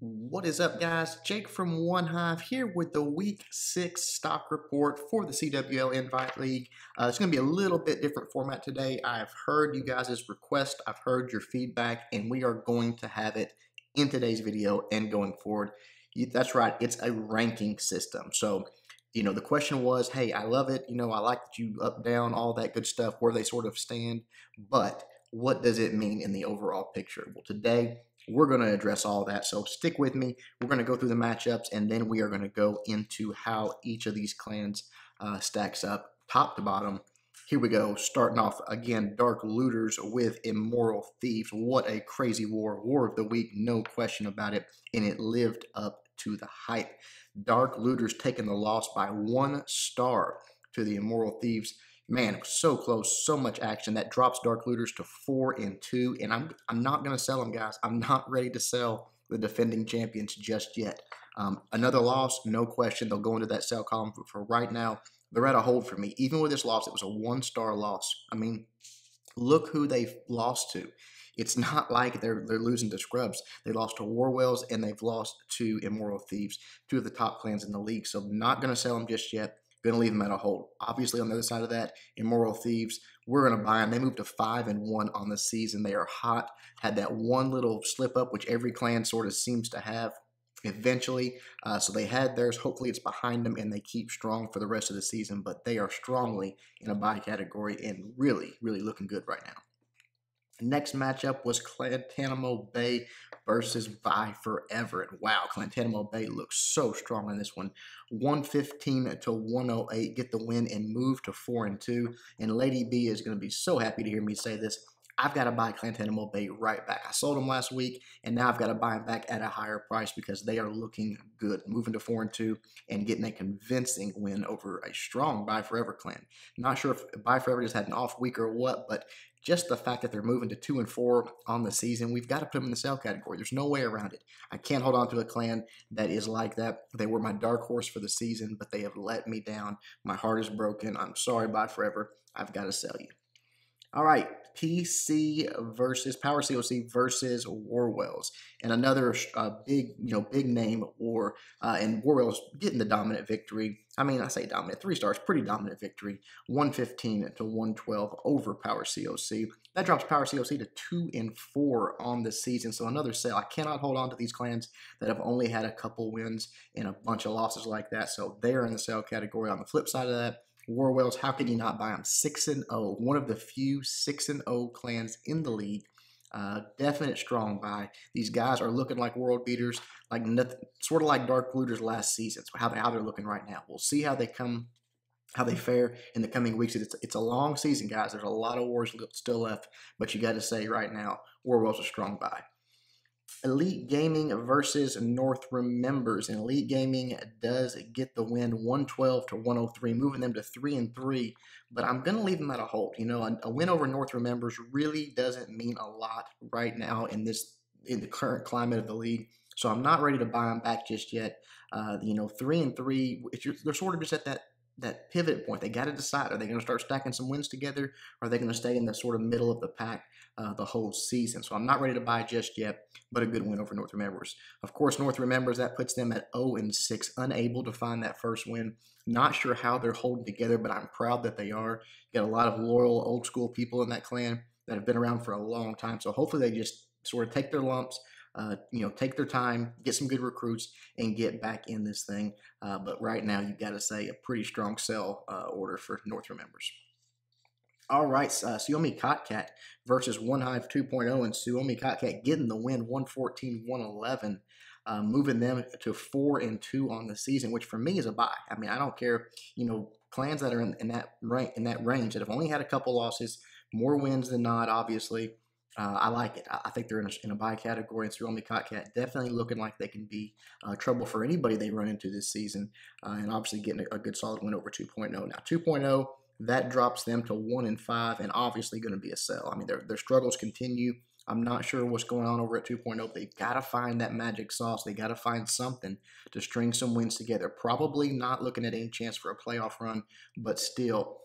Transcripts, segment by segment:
What is up, guys? Jake from OneHive here with the Week 6 stock report for the CWL Invite League. It's going to be a little bit different format today. I've heard you guys' request, I've heard your feedback, and we are going to have it in today's video and going forward. That's right, it's a ranking system. So, the question was, hey, I love it. I like that you up, down, all that good stuff, where they sort of stand, but what does it mean in the overall picture? Well, today, we're going to address all that, so stick with me. We're going to go through the matchups, and then we are going to go into how each of these clans stacks up top to bottom. Here we go, starting off again, Dark Looters with Immoral Thieves. What a crazy war. War of the week, no question about it, and it lived up to the hype. Dark Looters taking the loss by 1 star to the Immoral Thieves. Man, it was so close, so much action. That drops Dark Looters to 4-2, and I'm not going to sell them, guys. I'm not ready to sell the defending champions just yet. Another loss, no question. They'll go into that sell column. For right now, they're at a hold for me. Even with this loss, it was a 1-star loss. I mean, look who they've lost to. It's not like they're losing to scrubs. They lost to Warwells, and they've lost to Immoral Thieves, two of the top clans in the league. So not going to sell them just yet. Going to leave them at a hold. Obviously, on the other side of that, Immoral Thieves, we're going to buy them. They moved to 5-1 on the season. They are hot. Had that one little slip up, which every clan sort of seems to have eventually. So they had theirs. Hopefully, it's behind them, and they keep strong for the rest of the season. But they are strongly in a buy category and really, really looking good right now. Next matchup was Clint Mo Bay versus Vi Forever. And wow, Clint Mo Bay looks so strong in this one. 115 to 108, get the win and move to 4-2. And Lady B is going to be so happy to hear me say this. I've got to buy Clint Mo Bay right back. I sold them last week, and now I've got to buy them back at a higher price because they are looking good. Moving to 4-2 and getting a convincing win over a strong Buy Forever clan. Not sure if Buy Forever just had an off week or what, but just the fact that they're moving to 2-4 on the season, we've got to put them in the sell category. There's no way around it. I can't hold on to a clan that is like that. They were my dark horse for the season, but they have let me down. My heart is broken. I'm sorry, Buy Forever. I've got to sell you. All right, PC versus Power COC versus Warwells, and another big name war, and Warwells getting the dominant victory. I mean, I say dominant, 3 stars, pretty dominant victory, 115 to 112 over Power COC. That drops Power COC to 2-4 on the season, so another sell. I cannot hold on to these clans that have only had a couple wins and a bunch of losses like that, so they're in the sell category. On the flip side of that, Warwells, how can you not buy them? 6-0, one of the few 6-0 clans in the league. Definite strong buy. These guys are looking like world beaters, like nothing, sort of like Dark Looters last season. So how they're looking right now. We'll see how they fare in the coming weeks. It's a long season, guys. There's a lot of wars still left, but you got to say right now, Warwells a strong buy. Elite Gaming versus North Remembers, and Elite Gaming does get the win, 112 to 103, moving them to 3-3. But I'm going to leave them at a hold. A win over North Remembers really doesn't mean a lot right now in the current climate of the league. So I'm not ready to buy them back just yet. 3-3, they're sort of just at that pivot point. They got to decide: are they going to start stacking some wins together, or are they going to stay in the sort of middle of the pack the whole season? So I'm not ready to buy just yet, but a good win over North Remembers. Of course, North Remembers, that puts them at 0-6, unable to find that first win. Not sure how they're holding together, but I'm proud that they are. Got a lot of loyal, old school people in that clan that have been around for a long time. So hopefully they just sort of take their lumps, take their time, get some good recruits, and get back in this thing. But right now, you've got to say a pretty strong sell order for North Remembers. All right, Suomi Cotat versus OneHive 2.0, and Suomi Cotat getting the win, 114-111, moving them to 4-2 on the season, which for me is a buy. I mean, I don't care, clans that are in that range that have only had a couple losses, more wins than not, obviously. I like it. I think they're in a buy category, and Suomi Cotat definitely looking like they can be trouble for anybody they run into this season, and obviously getting a good solid win over 2.0. Now 2.0, that drops them to 1-5, and obviously going to be a sell. I mean, their struggles continue. I'm not sure what's going on over at 2.0. They got to find that magic sauce. They got to find something to string some wins together. Probably not looking at any chance for a playoff run, but still,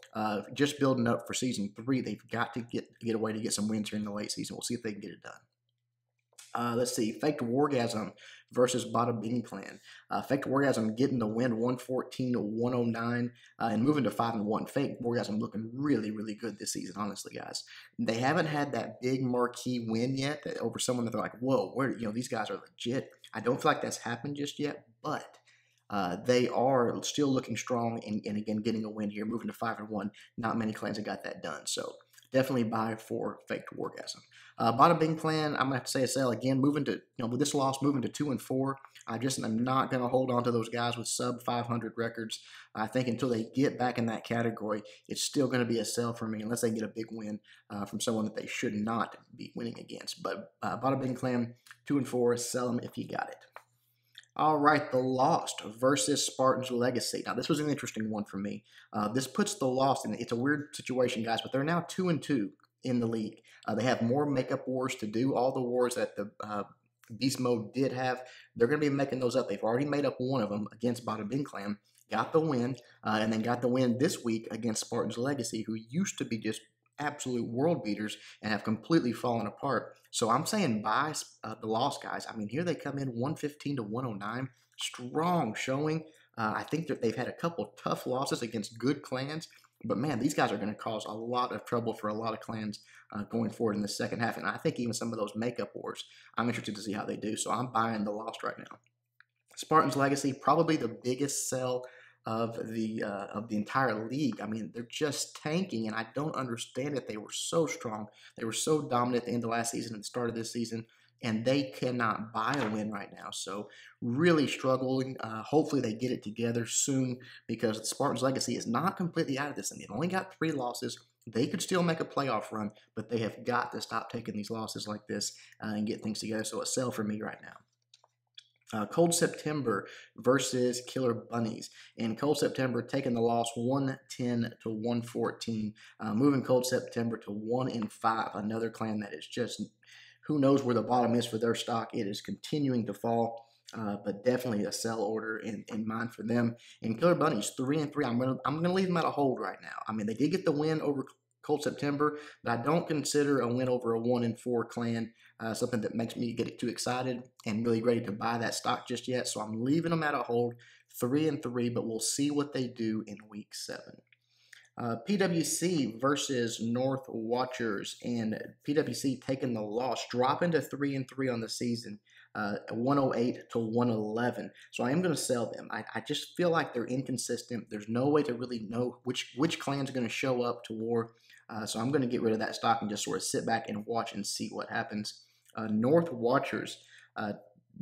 just building up for season 3. They've got to get a way to get some wins here in the late season. We'll see if they can get it done. Let's see, Faked Wargasm versus Bada Bing Clan. Fake Wargasm getting the win, 114 to 109, and moving to 5-1. Fake Wargasm looking really, really good this season, honestly, guys. They haven't had that big marquee win yet over someone that they're like, whoa, where, these guys are legit. I don't feel like that's happened just yet, but they are still looking strong and again getting a win here, moving to 5-1. Not many clans have got that done, so definitely buy for Faked Wargasm. Bada Bing Clan, I'm gonna have to say a sell again, moving to with this loss, moving to 2-4. I'm not gonna hold on to those guys with sub 500 records. I think until they get back in that category, it's still gonna be a sell for me unless they get a big win from someone that they should not be winning against. But Bada Bing Clan, 2-4, sell them if you got it. All right, the Lost versus Spartans Legacy. Now, this was an interesting one for me. This puts the Lost in, it's a weird situation, guys, but they're now 2-2 in the league. They have more makeup wars to do. All the wars that the Beast Mode did have, they're going to be making those up. They've already made up one of them against Bada Bing Clan, got the win, and then got the win this week against Spartans Legacy, who used to be just absolute world beaters and have completely fallen apart. So I'm saying buy the Lost, guys. I mean, here they come in 115 to 109. Strong showing. I think that they've had a couple tough losses against good clans. But, man, these guys are going to cause a lot of trouble for a lot of clans going forward in the second half. And I think even some of those makeup wars, I'm interested to see how they do. So I'm buying the Lost right now. Spartans Legacy, probably the biggest sell of the entire league. I mean, they're just tanking, and I don't understand it. They were so strong. They were so dominant at the end of last season and the start of this season, and they cannot buy a win right now. So really struggling. Hopefully they get it together soon because the Spartans Legacy is not completely out of this, and they've only got 3 losses. They could still make a playoff run, but they have got to stop taking these losses like this and get things together. So a sell for me right now. Cold September versus Killer Bunnies. And Cold September taking the loss 110 to 114, moving Cold September to 1-5. Another clan that is just, who knows where the bottom is for their stock. It is continuing to fall, but definitely a sell order in mind for them. And Killer Bunnies 3-3. I'm gonna leave them at a hold right now. I mean, they did get the win over Cold September, but I don't consider a win over a 1-4 clan something that makes me get too excited and really ready to buy that stock just yet. So I'm leaving them at a hold, 3-3, but we'll see what they do in week 7. PWC versus North Watchers, and PWC taking the loss, dropping to 3-3 on the season, 108 to 111. So I am going to sell them. I just feel like they're inconsistent. There's no way to really know which clan's going to show up to war. So I'm going to get rid of that stock and just sort of sit back and watch and see what happens. North Watchers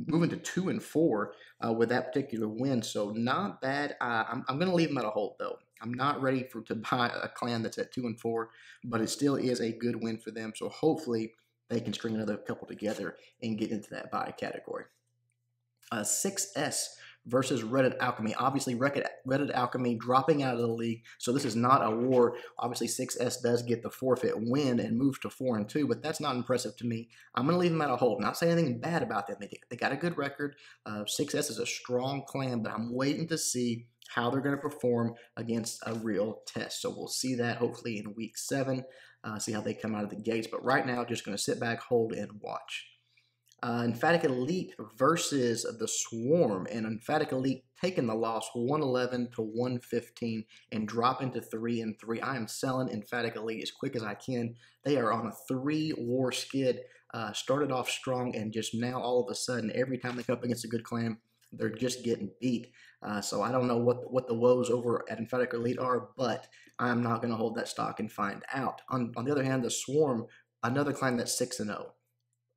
moving to 2-4 with that particular win, so not bad. I'm going to leave them at a hold, though. I'm not ready to buy a clan that's at 2-4, but it still is a good win for them. So hopefully they can string another couple together and get into that buy category. 6S versus Reddit Alchemy. Obviously, Reddit Alchemy dropping out of the league, so this is not a war. Obviously, 6S does get the forfeit win and moves to 4-2, but that's not impressive to me. I'm going to leave them at a hold. Not saying anything bad about them. They got a good record. 6S is a strong clan, but I'm waiting to see how they're going to perform against a real test. So we'll see that hopefully in week 7, see how they come out of the gates. But right now, just going to sit back, hold, and watch. Emphatic Elite versus the Swarm, and Emphatic Elite taking the loss 111 to 115 and dropping to 3-3. I am selling Emphatic Elite as quick as I can. They are on a 3-war skid. Started off strong, and just now all of a sudden, every time they come up against a good clan, they're just getting beat. So I don't know what the woes over at Emphatic Elite are, but I'm not going to hold that stock and find out. On the other hand, the Swarm, another clan that's 6-0.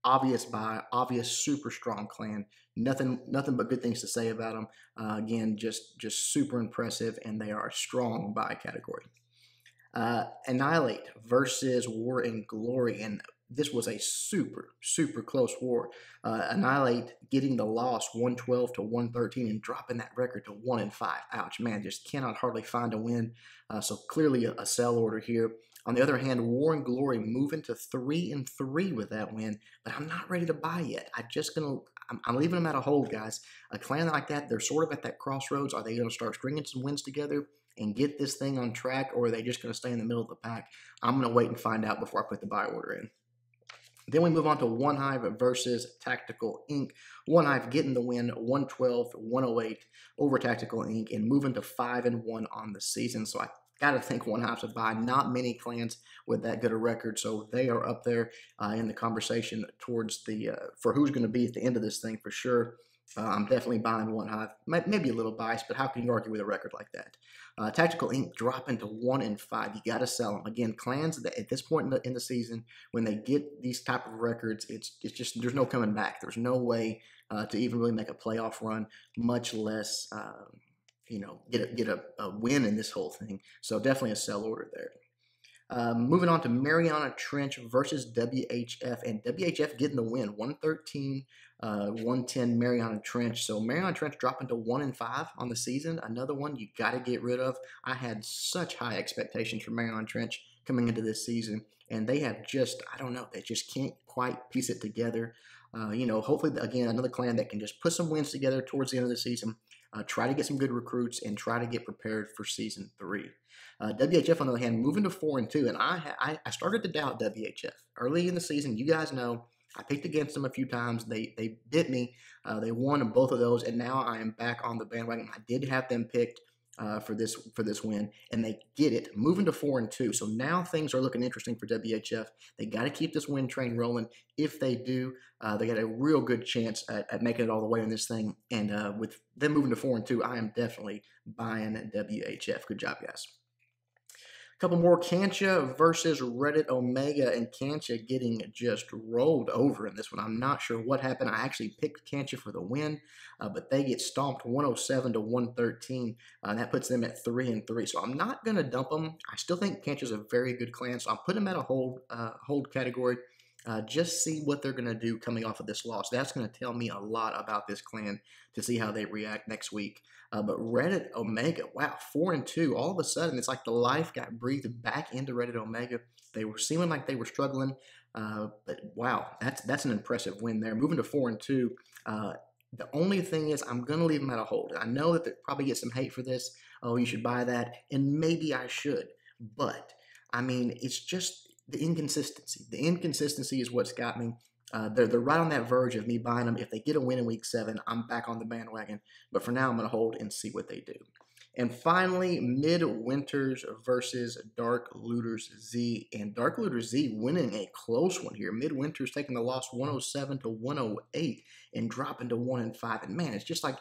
Obvious buy, obvious super strong clan. Nothing but good things to say about them. Again, just super impressive, and they are a strong buy category. Annihilate versus War and Glory, and this was a super close war. Annihilate getting the loss 112 to 113 and dropping that record to 1-5. Ouch, man, just cannot hardly find a win. So clearly a sell order here. On the other hand, War and Glory moving to 3-3 with that win, but I'm not ready to buy yet. I'm leaving them at a hold, guys. A clan like that, they're sort of at that crossroads. Are they going to start stringing some wins together and get this thing on track, or are they just going to stay in the middle of the pack? I'm going to wait and find out before I put the buy order in. Then we move on to OneHive versus Tactical Inc. OneHive getting the win, 112-108 over Tactical Inc. and moving to 5-1 on the season. So I got to think OneHive's a buy. Not many clans with that good a record, so they are up there in the conversation towards the for who's going to be at the end of this thing for sure. I'm definitely buying OneHive. Maybe a little biased, but how can you argue with a record like that? Tactical Inc. dropping to 1-5. You got to sell them. Again, clans that at this point in the season, when they get these type of records, it's just there's no coming back. There's no way to even really make a playoff run, much less get a win in this whole thing. So definitely a sell order there. Moving on to Mariana Trench versus WHF, and WHF getting the win, 113-110 Mariana Trench. So Mariana Trench dropping to 1-5 on the season. Another one you got to get rid of. I had such high expectations for Mariana Trench coming into this season, and they have just, I don't know, they just can't quite piece it together. Hopefully, again, another clan that can just put some wins together towards the end of the season, try to get some good recruits, and try to get prepared for Season 3. WHF, on the other hand, moving to 4-2, and I started to doubt WHF. Early in the season, you guys know, I picked against them a few times. They bit me. They won both of those, and now I am back on the bandwagon. I did have them picked for this win, and they get it, moving to 4-2. So now things are looking interesting for WHF. They got to keep this win train rolling. If they do, they got a real good chance at making it all the way in this thing. And with them moving to 4-2, I am definitely buying WHF. Good job, guys. Couple more, Cancha versus Reddit Omega, and Cancha getting just rolled over in this one. I'm not sure what happened. I actually picked Cancha for the win, but they get stomped 107-113. That puts them at 3-3. So I'm not going to dump them. I still think Cancha's a very good clan, so I'll put them at a hold category. Just see what they're going to do coming off of this loss. That's going to tell me a lot about this clan to see how they react next week. But Reddit Omega, wow, 4-2. All of a sudden, it's like the life got breathed back into Reddit Omega. They were seeming like they were struggling, but wow, that's an impressive win there. Moving to 4-2. The only thing is, I'm going to leave them at a hold. I know that they probably get some hate for this. Oh, you should buy that, and maybe I should. But I mean, it's just the inconsistency. The inconsistency is what's got me. They're right on that verge of me buying them. If they get a win in week 7, I'm back on the bandwagon. But for now, I'm going to hold and see what they do. And finally, Midwinters versus Dark Looters Z. And Dark Looters Z winning a close one here. Midwinters taking the loss 107-108 and dropping to 1-5. And man, it's just like,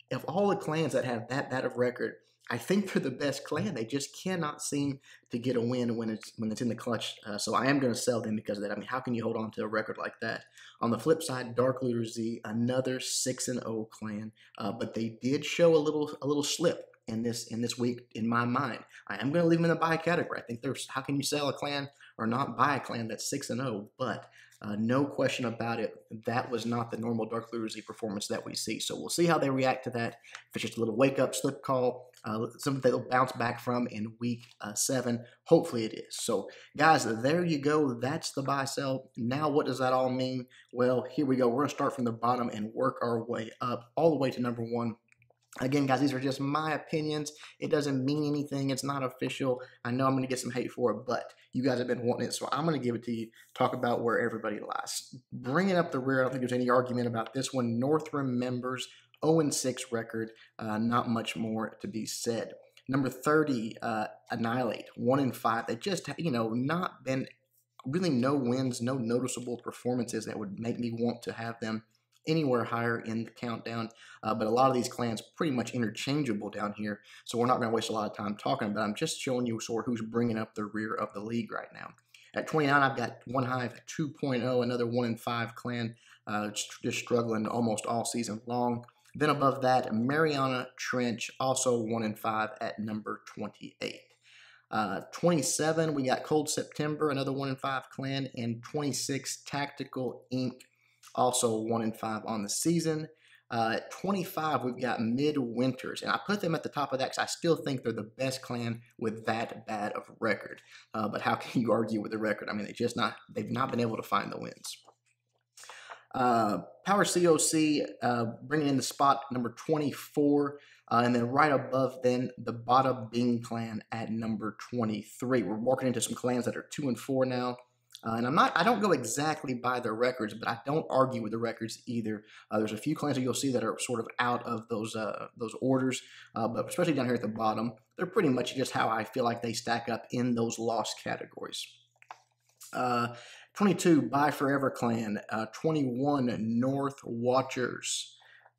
of all the clans that have that bad of record, I think they're the best clan. They just cannot seem to get a win when it's in the clutch. So I am going to sell them because of that. I mean, how can you hold on to a record like that? On the flip side, Dark Looter Z, another 6-0 clan, but they did show a little slip in this week in my mind. I am going to leave them in the buy category. I think there's, how can you sell a clan or not buy a clan that's 6-0? But no question about it, that was not the normal Dark Looter Z performance that we see. So we'll see how they react to that. If it's just a little wake-up slip call, something they'll bounce back from in week 7. Hopefully it is. So, guys, there you go. That's the buy-sell. Now, what does that all mean? Well, here we go. We're going to start from the bottom and work our way up all the way to number 1. Again, guys, these are just my opinions. It doesn't mean anything. It's not official. I know I'm going to get some hate for it, but you guys have been wanting it, so I'm going to give it to you. Talk about where everybody lies. Bringing up the rear, I don't think there's any argument about this one. Northrim members, 0-6 record. Not much more to be said. Number 30, Annihilate, 1-5. They just, not been really no wins, no noticeable performances that would make me want to have them anywhere higher in the countdown, but a lot of these clans pretty much interchangeable down here, so we're not going to waste a lot of time talking about them. I'm just showing you sort of who's bringing up the rear of the league right now. At 29, I've got OneHive 2.0, another 1-5 clan, just struggling almost all season long. Then above that, Mariana Trench, also 1-5 at number 28. 27, we got Cold September, another 1-5 clan, and 26, Tactical Inc., also 1-5 on the season. At 25, we've got Midwinters, and I put them at the top of that because I still think they're the best clan with that bad of record. But how can you argue with the record? I mean, they've not been able to find the wins. Power COC bringing in the spot number 24, and then right above then the Bada Bing clan at number 23. We're walking into some clans that are 2-4 now. And I don't go exactly by their records, but I don't argue with the records either. There's a few clans that you'll see that are sort of out of those orders, but especially down here at the bottom, they're pretty much just how I feel like they stack up in those lost categories. 22, Buy Forever Clan. 21, North Watchers.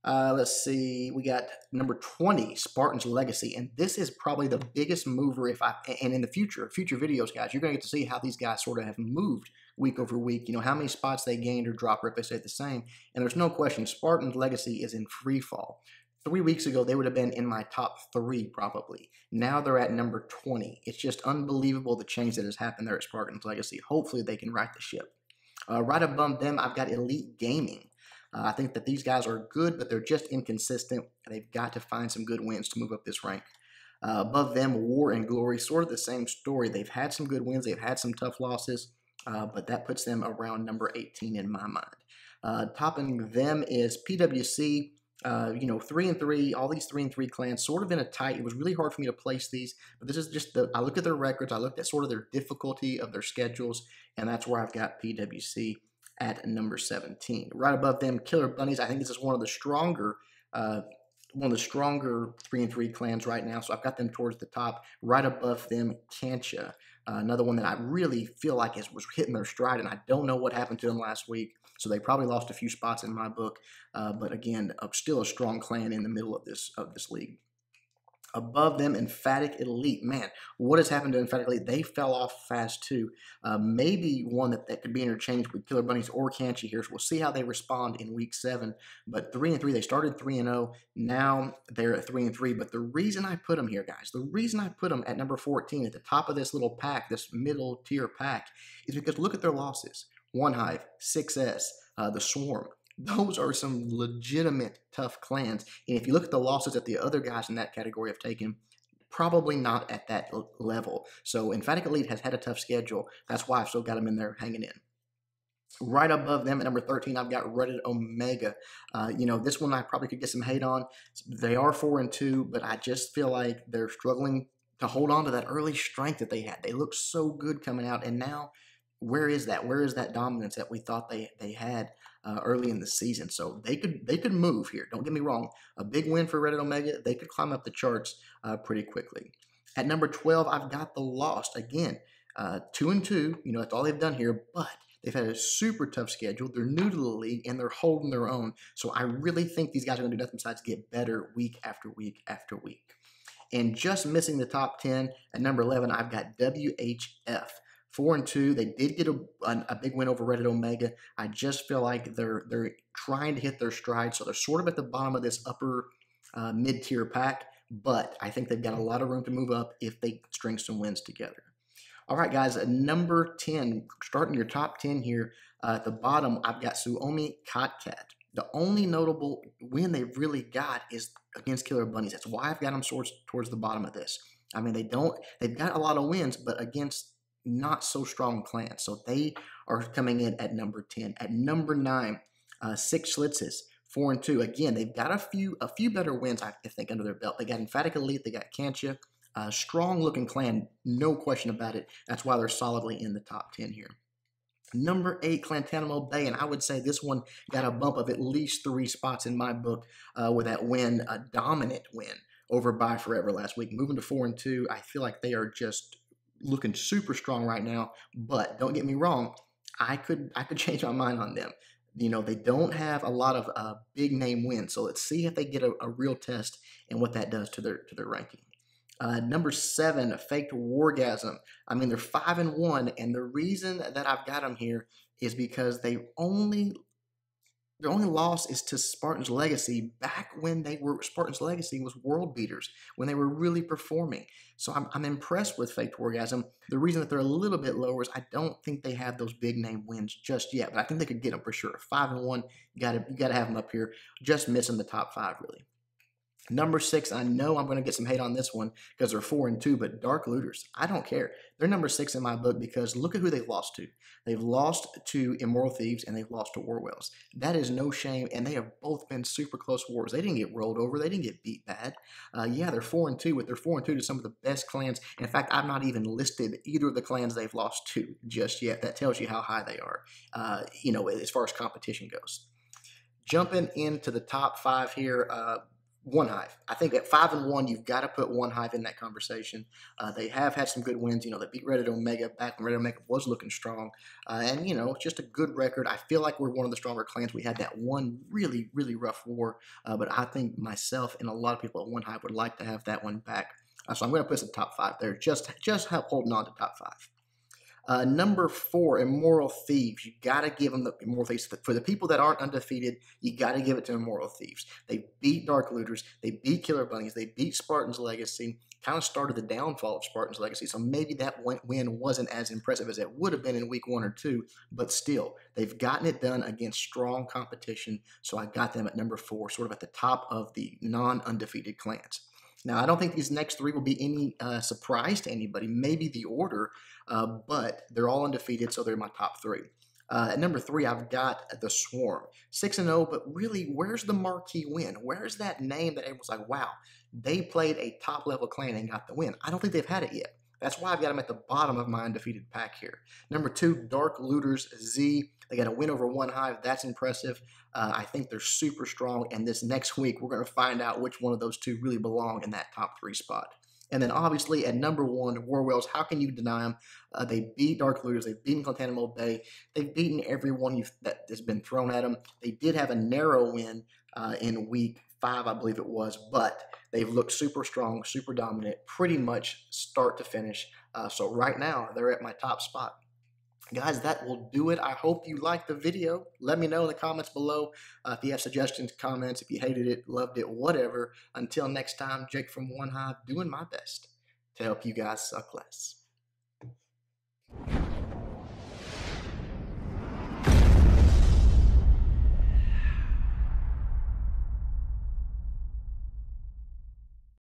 Let's see, we got number 20, Spartans Legacy, and this is probably the biggest mover and in the future videos, guys, you're going to get to see how these guys sort of have moved week over week, how many spots they gained or dropped, or if they stayed the same, and there's no question, Spartans Legacy is in free fall. 3 weeks ago, they would have been in my top 3 probably. Now they're at number 20. It's just unbelievable the change that has happened there at Spartans Legacy. Hopefully they can right the ship. Right above them, I've got Elite Gaming. I think that these guys are good, but they're just inconsistent. They've got to find some good wins to move up this rank. Above them, War and Glory, sort of the same story. They've had some good wins. They've had some tough losses, but that puts them around number 18 in my mind. Topping them is PWC. 3-3, all these 3-3 clans sort of in a tight. It was really hard for me to place these, but this is just I look at their records, I looked at sort of their difficulty of their schedules, and that's where I've got PWC at number 17. Right above them, Killer Bunnies. I think this is one of the stronger 3-3 clans right now, so I've got them towards the top. Right above them, Cancha, another one that I really feel like was hitting their stride, and I don't know what happened to them last week, so they probably lost a few spots in my book, but again, still a strong clan in the middle of this league. Above them, Emphatic Elite. Man, what has happened to Emphatic Elite? They fell off fast too. Maybe one that could be interchanged with Killer Bunnies or Cancha here. So we'll see how they respond in week 7. But 3-3, they started 3-0. Now they're at 3-3. But the reason I put them here, guys, the reason I put them at number 14 at the top of this little pack, this middle tier pack, is because look at their losses. OneHive, 6S, the Swarm. Those are some legitimate tough clans. And if you look at the losses that the other guys in that category have taken, probably not at that level. So Emphatic Elite has had a tough schedule. That's why I've still got them in there hanging in. Right above them at number 13, I've got Reddit Omega. This one I probably could get some hate on. They are 4-2, but I just feel like they're struggling to hold on to that early strength that they had. They looked so good coming out, and now where is that? Where is that dominance that we thought they had early in the season? So they could move here. Don't get me wrong. A big win for Reddit Omega. They could climb up the charts pretty quickly. At number 12, I've got the Lost. Again, 2-2. That's all they've done here, but they've had a super tough schedule. They're new to the league, and they're holding their own. So I really think these guys are going to do nothing besides get better week after week after week. And just missing the top 10, at number 11, I've got WHF. 4-2. They did get a big win over Reddit Omega. I just feel like they're trying to hit their stride, so they're sort of at the bottom of this upper mid-tier pack, but I think they've got a lot of room to move up if they string some wins together. All right, guys, at number 10, starting your top 10 here, at the bottom, I've got Suomi Cotat. The only notable win they've really got is against Killer Bunnies. That's why I've got them towards the bottom of this. I mean, they've got a lot of wins, but against not so strong clans. So they are coming in at number 10. At number 9, 6 Schlitzes, 4-2. Again, they've got a few better wins, I think, under their belt. They got Emphatic Elite, they got Cancha. Strong looking clan, no question about it. That's why they're solidly in the top 10 here. Number 8, Clint Mo Bay, and I would say this one got a bump of at least 3 spots in my book with that win, a dominant win over Buy Forever last week. Moving to 4-2, I feel like they are just looking super strong right now, but don't get me wrong, I could change my mind on them. They don't have a lot of big name wins, so let's see if they get a real test and what that does to their ranking. Number 7, Faked Wargasm. I mean, they're 5-1, and the reason that I've got them here is because their only loss is to Spartans Legacy back when Spartans Legacy was world beaters, when they were really performing. So I'm impressed with Faked Wargasm. The reason that they're a little bit lower is I don't think they have those big name wins just yet, but I think they could get them for sure. 5-1, you gotta have them up here, just missing the top 5 really. Number 6, I know I'm going to get some hate on this one because they're 4-2, but Dark Looters, I don't care. They're number 6 in my book because look at who they've lost to. They've lost to Immoral Thieves and they've lost to Warwells. That is no shame, and they have both been super close wars. They didn't get rolled over. They didn't get beat bad. Yeah, they're 4-2, but they're 4-2 to some of the best clans. In fact, I've not even listed either of the clans they've lost to just yet. That tells you how high they are, as far as competition goes. Jumping into the top 5 here, OneHive. I think at 5-1, you've got to put OneHive in that conversation. They have had some good wins. They beat Reddit Omega back when Reddit Omega was looking strong. And, just a good record. I feel like we're one of the stronger clans. We had that one really, really rough war. But I think myself and a lot of people at OneHive would like to have that one back. So I'm going to put some top 5 there. Just holding on to top 5. Number 4, Immoral Thieves. You got to give them the Immoral Thieves. For the people that aren't undefeated, you got to give it to Immoral Thieves. They beat Dark Looters. They beat Killer Bunnies. They beat Spartans Legacy. Kind of started the downfall of Spartans Legacy. So maybe that win wasn't as impressive as it would have been in week 1 or 2. But still, they've gotten it done against strong competition. So I got them at number 4, sort of at the top of the non-undefeated clans. Now, I don't think these next 3 will be any surprise to anybody. Maybe the order, but they're all undefeated, so they're my top 3. At number 3, I've got the Swarm. 6-0, but really, where's the marquee win? Where's that name that everyone's like, wow, they played a top-level clan and got the win? I don't think they've had it yet. That's why I've got them at the bottom of my undefeated pack here. Number 2, Dark Looters Z. They got a win over OneHive. That's impressive. I think they're super strong. And this next week, we're going to find out which one of those 2 really belong in that top 3 spot. And then obviously at number 1, Warwells. How can you deny them? They beat Dark Looters. They've beaten Clint Mo Bay. They've beaten everyone that has been thrown at them. They did have a narrow win in week 5, I believe it was, but they've looked super strong, super dominant, pretty much start to finish. So right now, they're at my top spot. Guys, that will do it. I hope you liked the video. Let me know in the comments below if you have suggestions, comments, if you hated it, loved it, whatever. Until next time, Jake from OneHive doing my best to help you guys suck less.